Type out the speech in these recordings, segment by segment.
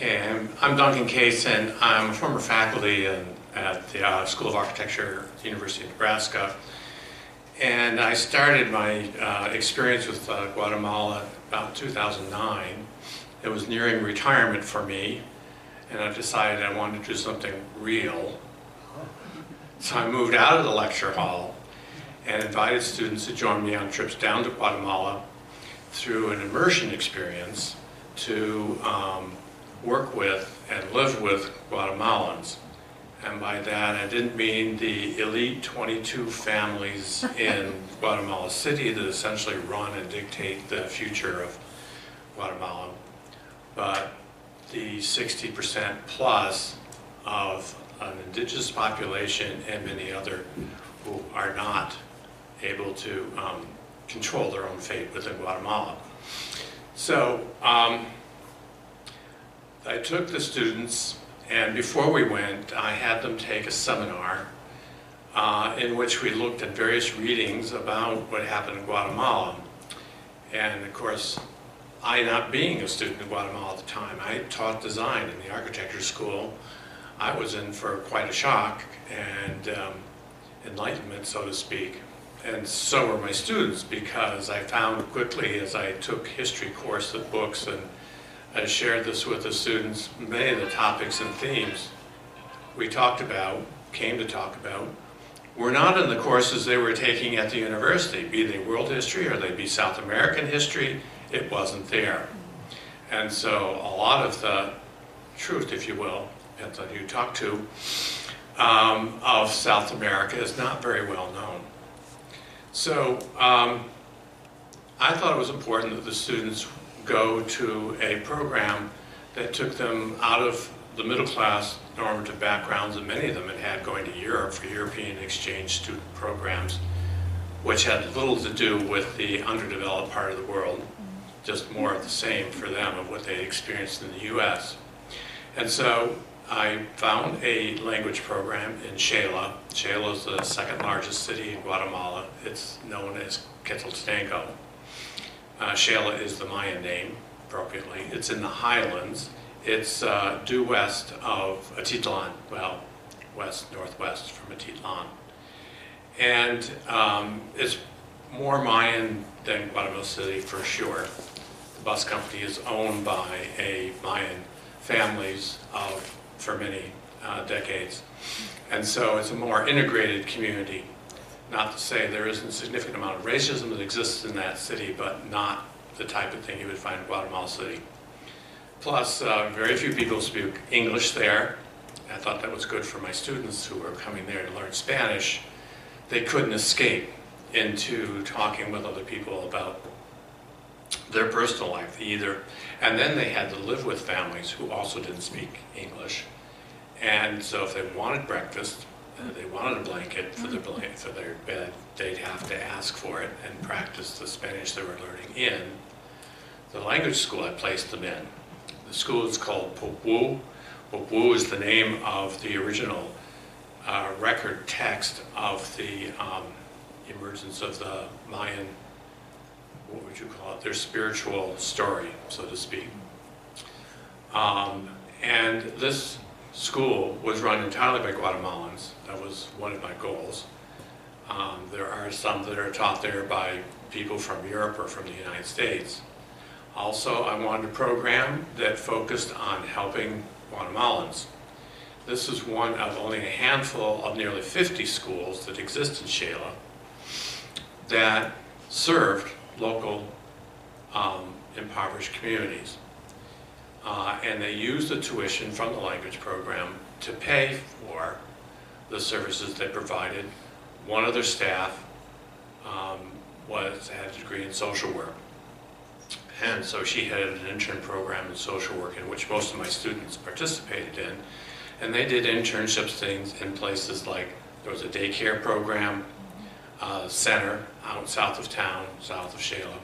Okay, I'm Duncan Case, and I'm a former faculty at the School of Architecture at the University of Nebraska. And I started my experience with Guatemala about 2009. It was nearing retirement for me, and I decided I wanted to do something real. So I moved out of the lecture hall and invited students to join me on trips down to Guatemala through an immersion experience to work with and live with Guatemalans. And by that, I didn't mean the elite 22 families in Guatemala City that essentially run and dictate the future of Guatemala, but the 60% plus of an indigenous population and many other who are not able to control their own fate within Guatemala. So I took the students, and before we went, I had them take a seminar in which we looked at various readings about what happened in Guatemala. And of course, I, not being a student in Guatemala at the time, I taught design in the architecture school. I was in for quite a shock and enlightenment, so to speak. And so were my students, because I found quickly as I took history course of books and I shared this with the students, many of the topics and themes we came to talk about, were not in the courses they were taking at the university, be they world history or they be South American history. It wasn't there. And so a lot of the truth, if you will, that you talk to, of South America is not very well known. So I thought it was important that the students go to a program that took them out of the middle class normative backgrounds that many of them had going to Europe for European exchange student programs, which had little to do with the underdeveloped part of the world, just more of the same for them of what they experienced in the US. And so I found a language program in Xela. Xela is the second largest city in Guatemala. It's known as Quetzaltenango. Xela is the Mayan name, appropriately. It's in the highlands. It's due west of Atitlan, well, northwest from Atitlan. And it's more Mayan than Guatemala City for sure. The bus company is owned by a Mayan families for many decades. And so it's a more integrated community. Not to say there isn't a significant amount of racism that exists in that city, but not the type of thing you would find in Guatemala City. Plus, very few people speak English there. I thought that was good for my students who were coming there to learn Spanish. They couldn't escape into talking with other people about their personal life either. And then they had to live with families who also didn't speak English. And so if they wanted breakfast, they wanted a blanket for their bed, they'd have to ask for it and practice the Spanish they were learning in the language school I placed them in. The school is called Popwu. Popwu is the name of the original record text of the emergence of the Mayan, what would you call it, their spiritual story, so to speak. And this school was run entirely by Guatemalans. That was one of my goals. There are some that are taught there by people from Europe or from the United States. Also, I wanted a program that focused on helping Guatemalans. This is one of only a handful of nearly 50 schools that exist in Xela that served local impoverished communities. And they used the tuition from the language program to pay for the services they provided. One of their staff had a degree in social work. And so she had an intern program in social work in which most of my students participated in. And they did internships things in places like, there was a daycare program, center out south of town, south of Xela.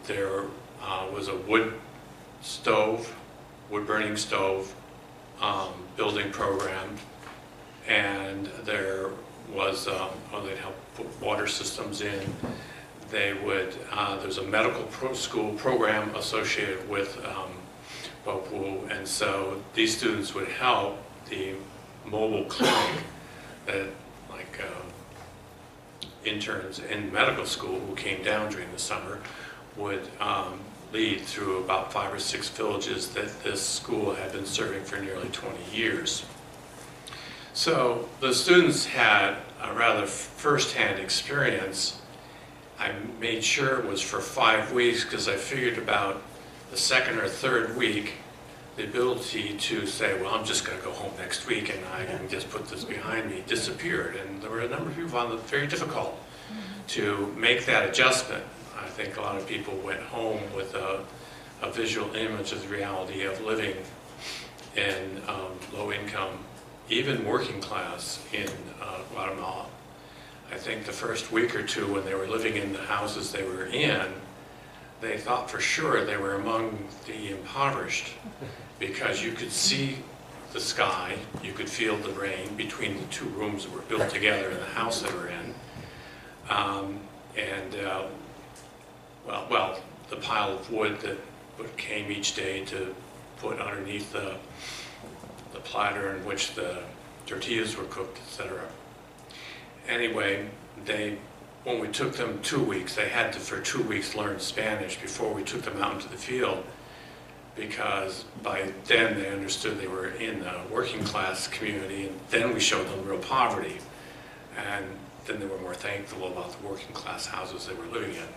There was a wood burning stove building program, and there was, they'd help put water systems in. They would, there's a medical school program associated with And so these students would help the mobile clinic that, like interns in medical school who came down during the summer, would lead through about 5 or 6 villages that this school had been serving for nearly 20 years. So the students had a rather first-hand experience. I made sure it was for 5 weeks because I figured about the second or third week, the ability to say, well, I'm just going to go home next week and I can just put this behind me, disappeared. And there were a number of people who found it very difficult to make that adjustment. I think a lot of people went home with a visual image of the reality of living in low income, even working class in Guatemala. I think the first week or two when they were living in the houses they were in, they thought for sure they were among the impoverished because you could see the sky, you could feel the rain between the 2 rooms that were built together in the house they were in. Well, the pile of wood that came each day to put underneath the platter in which the tortillas were cooked, etc. Anyway, when we took them 2 weeks, they had to, for 2 weeks, learn Spanish before we took them out into the field, because by then they understood they were in a working class community, and then we showed them real poverty. And then they were more thankful about the working class houses they were living in.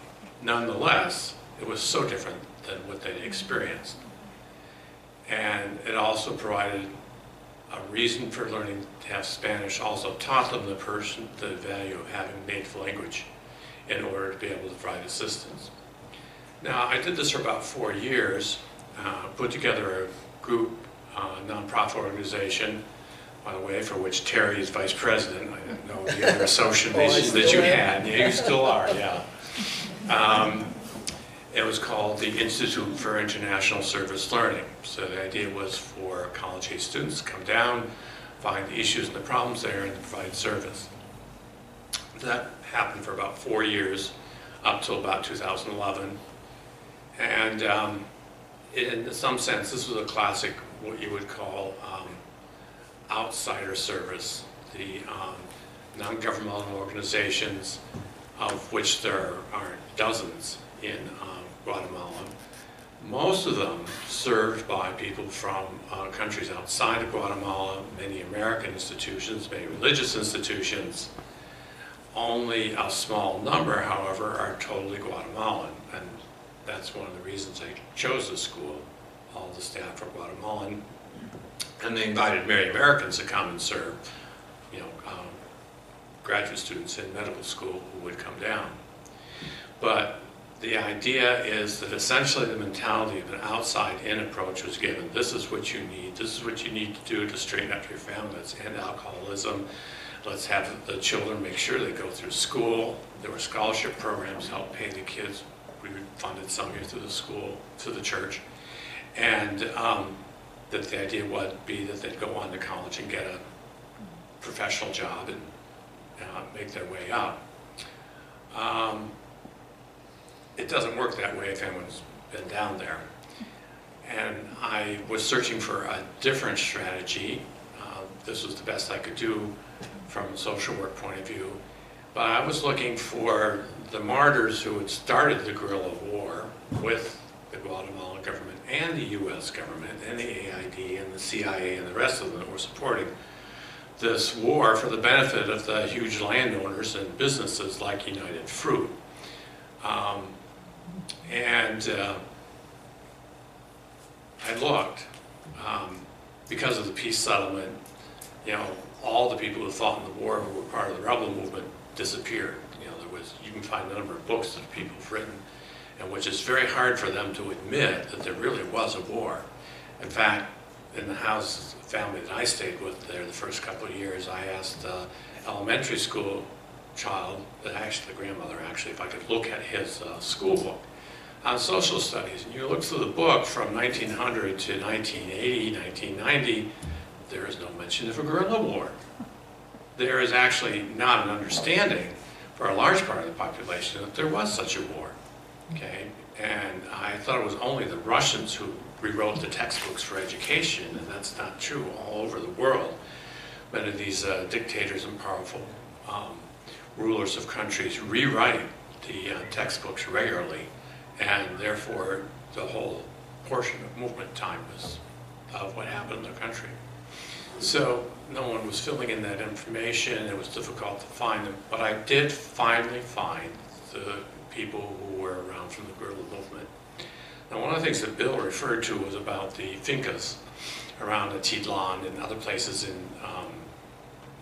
Nonetheless, it was so different than what they'd experienced. And it also provided a reason for learning to have Spanish, also taught them the value of having native language in order to be able to provide assistance. Now, I did this for about 4 years, put together a group, nonprofit organization, by the way, for which Terry is vice president. I didn't know the other associations that you had. Yeah, you still are, yeah. It was called the Institute for International Service Learning. So the idea was for college-age students to come down, find the issues and the problems there, and provide service. That happened for about 4 years, up till about 2011. And in some sense, this was a classic, what you would call outsider service. The non-governmental organizations, of which there are dozens in Guatemala, most of them served by people from countries outside of Guatemala, many American institutions, many religious institutions. Only a small number, however, are totally Guatemalan, and that's one of the reasons I chose the school. All the staff are Guatemalan, and they invited many Americans to come and serve, graduate students in medical school who would come down. But the idea is that essentially the mentality of an outside-in approach was given. This is what you need. This is what you need to do to straighten up your family. Let's end alcoholism. Let's have the children make sure they go through school. There were scholarship programs to help pay the kids. We funded some here through the school, through the church. And that the idea would be that they'd go on to college and get a professional job and make their way up. It doesn't work that way if anyone's been down there. And I was searching for a different strategy. This was the best I could do from a social work point of view. But I was looking for the martyrs who had started the guerrilla war with the Guatemalan government and the US government and the AID and the CIA and the rest of them that were supporting this war for the benefit of the huge landowners and businesses like United Fruit. I looked, because of the peace settlement, all the people who fought in the war who were part of the rebel movement disappeared. You can find a number of books that people have written, and which is very hard for them to admit that there really was a war. In fact, in the house family that I stayed with there the first couple of years, I asked the elementary school child, the grandmother actually, if I could look at his school book on social studies. And you look through the book from 1900 to 1980, 1990, there is no mention of a guerrilla war. There is actually not an understanding for a large part of the population that there was such a war. Okay, And I thought it was only the Russians who rewrote the textbooks for education, and that's not true. All over the world, many of these dictators and powerful rulers of countries rewrite the textbooks regularly, and therefore the whole portion of movement time was of what happened in the country. So no one was filling in that information. It was difficult to find them, but I did finally find the people who were around from the guerrilla movement. Now, one of the things that Bill referred to was about the fincas around Atitlan and other places in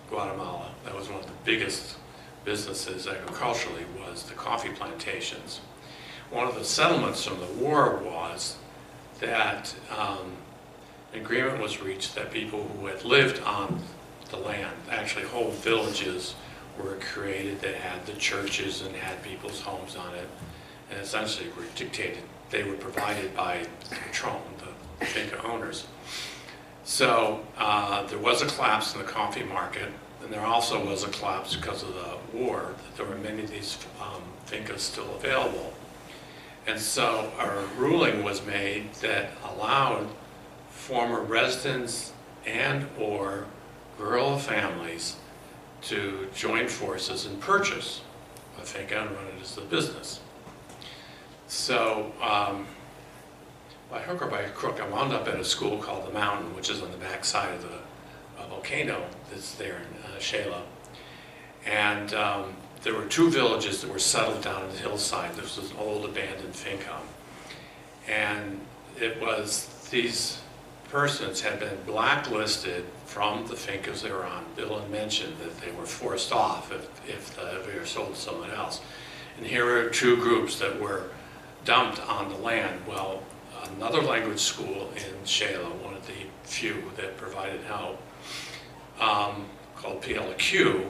Guatemala. That was one of the biggest businesses agriculturally, was the coffee plantations. One of the settlements from the war was that an agreement was reached that people who had lived on the land, actually whole villages were created that had the churches and had people's homes on it, and essentially were dictated. They were provided by the patron, the finca owners. So there was a collapse in the coffee market, and there also was a collapse because of the war, that there were many of these fincas still available. And so a ruling was made that allowed former residents and or guerrilla families to join forces and purchase a finca and run it as a business. So by hook or by crook, I wound up at a school called The Mountain, which is on the back side of the volcano that's there in Shela. And there were two villages that were settled down on the hillside. This was an old abandoned finca. And it was, these persons had been blacklisted from the fincas they were on. Bill had mentioned that they were forced off if they were sold to someone else. And here were two groups that were dumped on the land. Well, another language school in Shela, one of the few that provided help, called PLQ,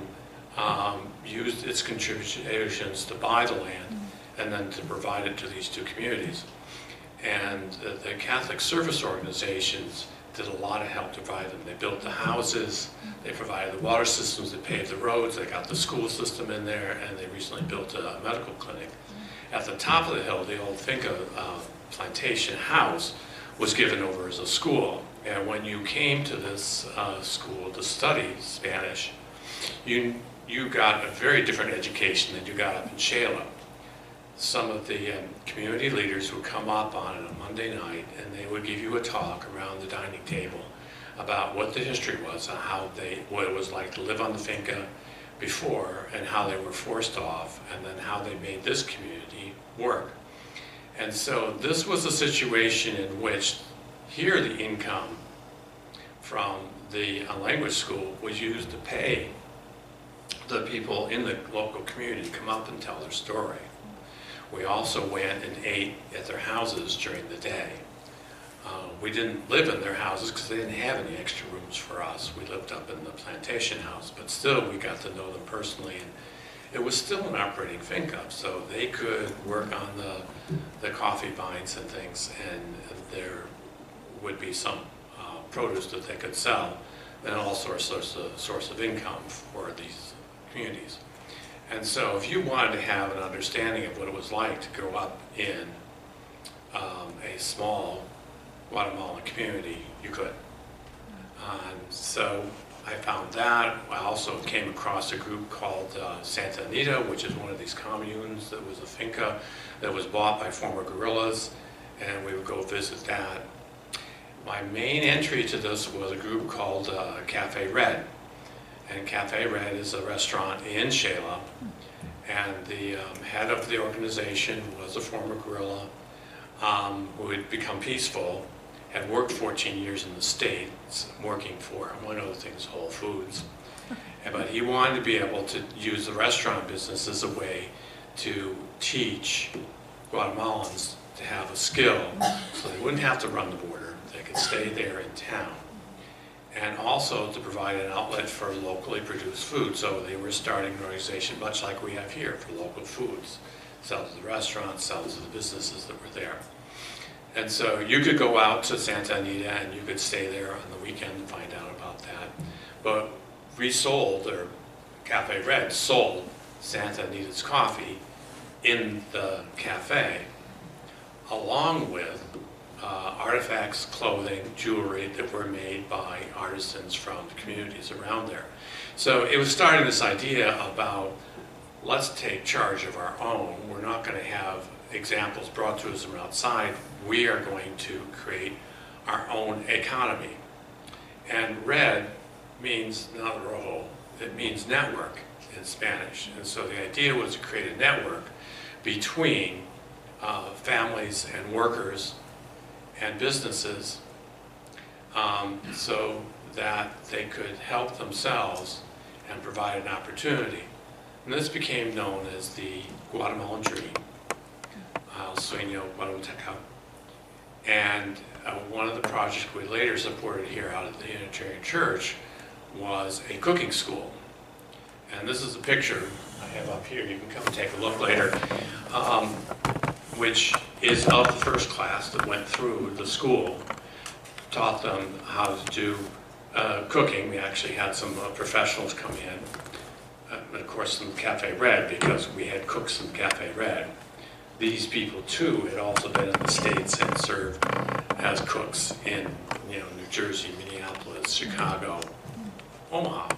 used its contributions to buy the land and then to provide it to these two communities. And the Catholic service organizations did a lot of help to provide them. They built the houses, they provided the water systems, they paved the roads, they got the school system in there, and they recently built a medical clinic. At the top of the hill, the old finca plantation house was given over as a school. And when you came to this school to study Spanish, you got a very different education than you got up in Shela. Some of the community leaders would come up on a Monday night and they would give you a talk around the dining table about what the history was, and what it was like to live on the finca before, and how they were forced off, and then how they made this community work. And so this was a situation in which here the income from the language school was used to pay the people in the local community to come up and tell their story. We also went and ate at their houses during the day. We didn't live in their houses because they didn't have any extra rooms for us. We lived up in the plantation house, but still we got to know them personally. And it was still an operating finca, so they could work on the coffee vines and things, and there would be some produce that they could sell, and also a source of income for these communities. And so if you wanted to have an understanding of what it was like to grow up in a small Guatemalan community, you could. So I found that. I also came across a group called Santa Anita, which is one of these communes that was a finca that was bought by former guerrillas, and we would go visit that. My main entry to this was a group called Cafe Red. And Cafe Red is a restaurant in Shela, and the head of the organization was a former guerrilla who had become peaceful, had worked 14 years in the States working for, among other things, Whole Foods. But he wanted to be able to use the restaurant business as a way to teach Guatemalans to have a skill so they wouldn't have to run the border, they could stay there in town. And also to provide an outlet for locally produced food. So they were starting an organization much like we have here for local foods. Sell to the restaurants, sell to the businesses that were there. And so you could go out to Santa Anita and you could stay there on the weekend and find out about that. But we sold, or Cafe Red sold Santa Anita's coffee in the cafe along with artifacts, clothing, jewelry that were made by artisans from the communities around there. So it was starting this idea about, let's take charge of our own. We're not going to have examples brought to us from outside. We are going to create our own economy. And red means not rojo, it means network in Spanish. And so the idea was to create a network between families and workers and businesses so that they could help themselves and provide an opportunity. And this became known as the Guatemalan Dream, El Sueño Guatemalteco. And one of the projects we later supported here out at the Unitarian Church was a cooking school. And this is a picture I have up here. You can come and take a look later, which is of the first class that went through the school, taught them how to do cooking. We actually had some professionals come in, and of course some Cafe Red, because we had cooks in Cafe Red. These people too had also been in the States and served as cooks in New Jersey, Minneapolis, Chicago, Omaha.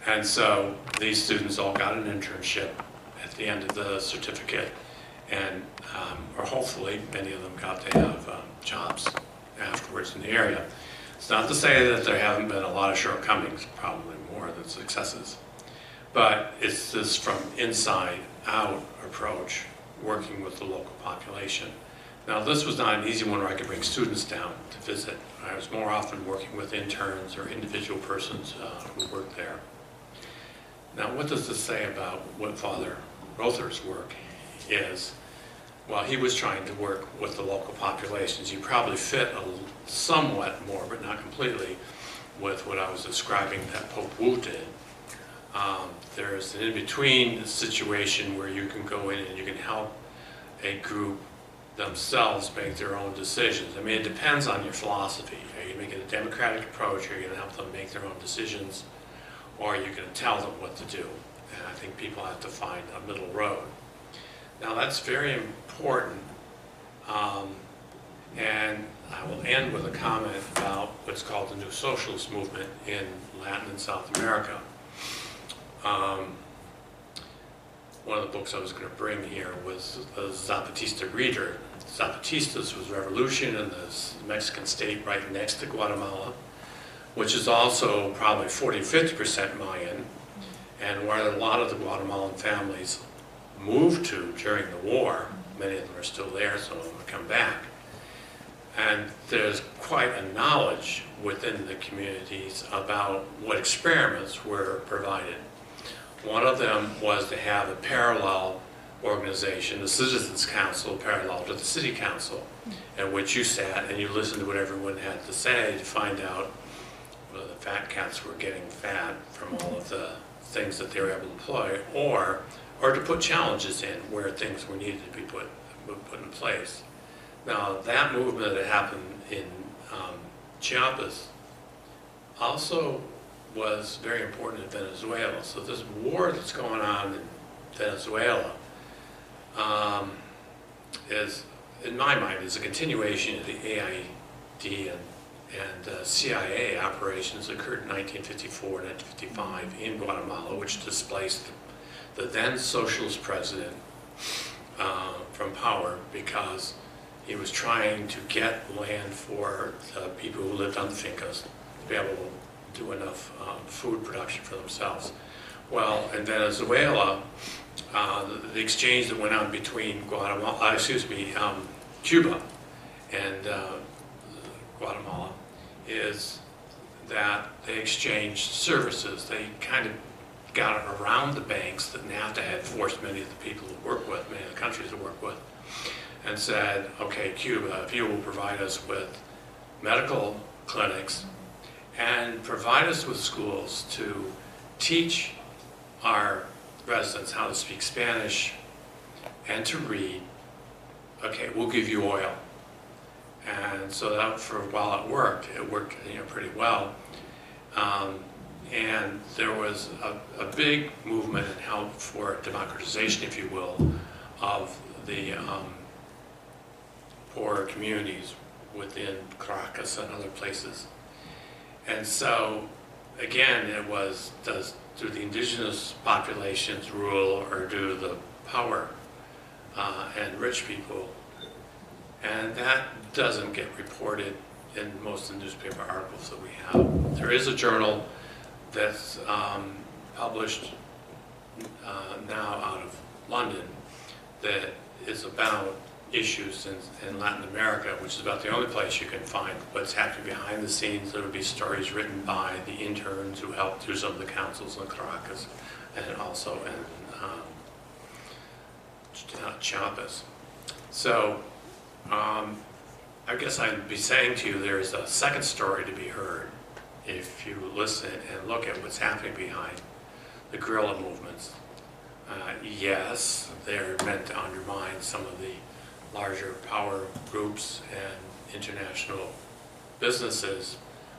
And so these students all got an internship at the end of the certificate, and or hopefully many of them got to have jobs afterwards in the area. It's not to say that there haven't been a lot of shortcomings, probably more than successes, but it's this from inside out approach, working with the local population. Now this was not an easy one where I could bring students down to visit. I was more often working with interns or individual persons who worked there. Now what does this say about what Father Rother's work is? Well, he was trying to work with the local populations. He probably fit somewhat more, but not completely, with what I was describing that Pope Wu did. There's an in-between situation where you can go in and you can help a group themselves make their own decisions. I mean, it depends on your philosophy. Are you making a democratic approach, or are you going to help them make their own decisions, or are you going to tell them what to do? And I think people have to find a middle road. Now that's very important, and I will end with a comment about what's called the New Socialist Movement in Latin and South America. One of the books I was going to bring here was the Zapatista Reader. Zapatistas was revolution in the Mexican state right next to Guatemala, which is also probably 40–50% Mayan, and where a lot of the Guatemalan families moved to during the war. Many of them are still there, some of them have come back. And there's quite a knowledge within the communities about what experiments were provided. One of them was to have a parallel organization, the Citizens Council, parallel to the City Council, in which you sat and you listened to what everyone had to say to find out whether the fat cats were getting fat from all of the things that they were able to employ, or to put challenges in where things were needed to be put in place. Now, that movement that happened in Chiapas also was very important in Venezuela. So this war that's going on in Venezuela is, in my mind, is a continuation of the AID and CIA operations that occurred in 1954 and 1955 in Guatemala, which displaced the then socialist president from power because he was trying to get land for the people who lived on the fincas to be able to do enough food production for themselves. Well, in Venezuela, the exchange that went on between Cuba and Guatemala is that they exchanged services. They kind of got around the banks that NAFTA had forced many of the people to work with, many of the countries to work with, and said, okay, Cuba, if you will provide us with medical clinics and provide us with schools to teach our residents how to speak Spanish and to read, okay, we'll give you oil. And so that, for a while, it worked pretty well. And there was a big movement and help for democratization, if you will, of the poorer communities within Caracas and other places. And so, again, it was, do the indigenous populations rule, or do the power and rich people? And that doesn't get reported in most of the newspaper articles that we have. There is a journal that's published now out of London that is about issues in Latin America, which is about the only place you can find what's happening behind the scenes. There would be stories written by the interns who helped through some of the councils in Caracas and also in Chiapas. So I guess I'd be saying to you there's a second story to be heard if you listen and look at what's happening behind the guerrilla movements. Yes, they're meant to undermine some of the larger power groups and international businesses,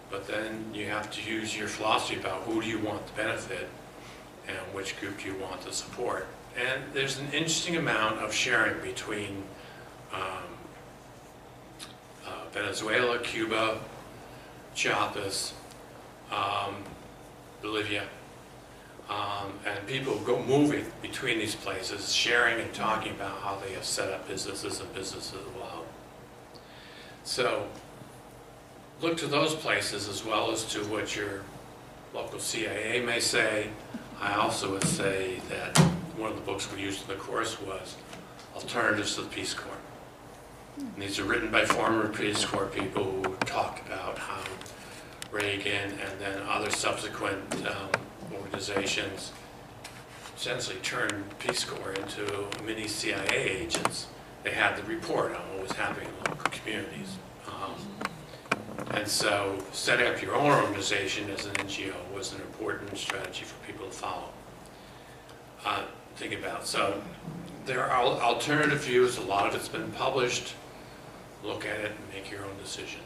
but then you have to use your philosophy about who do you want to benefit and which group do you want to support. And there's an interesting amount of sharing between Venezuela, Cuba, Chiapas, Bolivia, and people go moving between these places, sharing and talking about how they have set up businesses and businesses well. So look to those places as well as to what your local CIA may say. I also would say that one of the books we used in the course was Alternatives to the Peace Corps. And these are written by former Peace Corps people who talk about how Reagan and then other subsequent organizations essentially turned Peace Corps into mini CIA agents. They had the report on what was happening in local communities. And so setting up your own organization as an NGO was an important strategy for people to follow. Think about. So there are alternative views. A lot of it's been published. Look at it and make your own decision.